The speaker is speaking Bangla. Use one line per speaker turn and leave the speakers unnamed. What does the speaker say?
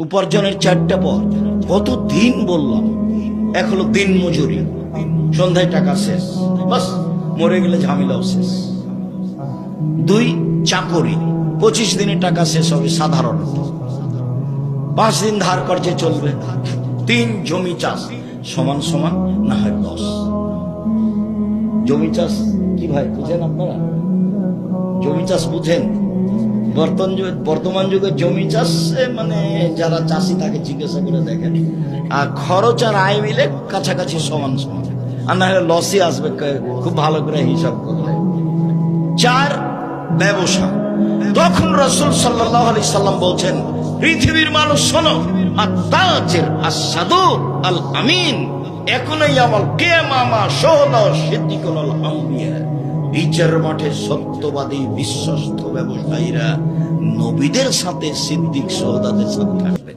উপার্জনের 4টা পথ। কত দিন বললাম, এক হলো দিন মজুরি, সন্ধ্যায় টাকা শেষ, বাস মরে গেলে ঝামেলাও শেষ। 2 চাকরি, 25 দিনে টাকা শেষ হবে সাধারণত, 5 দিন ধার করছে চলবে। 3 জমি চাষ, সমান সমান না হয় 10। জমি চাষ কি ভাই বুঝেন আপনারা? জমি চাষ বুঝেন? বর্তমান যুগে জমি চাষ মানে যারা চাষি তাকে জিজ্ঞাসা করে দেখেন, আর খরচ আর আয় মিলে কাছাকাছি সমান সমান, আর না হলে লসই আসবে খুব ভালো করে হিসাব করলে। 4 ব্যবসা। তখন রাসূল সাল্লাল্লাহু আলাইহি সাল্লাম বলছেন, পৃথিবীর মানুষ শোনো, আত-তাজির আস-সাদুক আল আমিন ইয়াকুনু ইয়াউমাল কিয়ামা শাহুদা সিদ্দিকুল আম্বিয়া। বিচার মাঠে সত্যবাদী বিশ্বস্ত ব্যবসায়ীরা নবীদের সাথে, সিদ্দিক, শহীদদের সাথে থাকবে।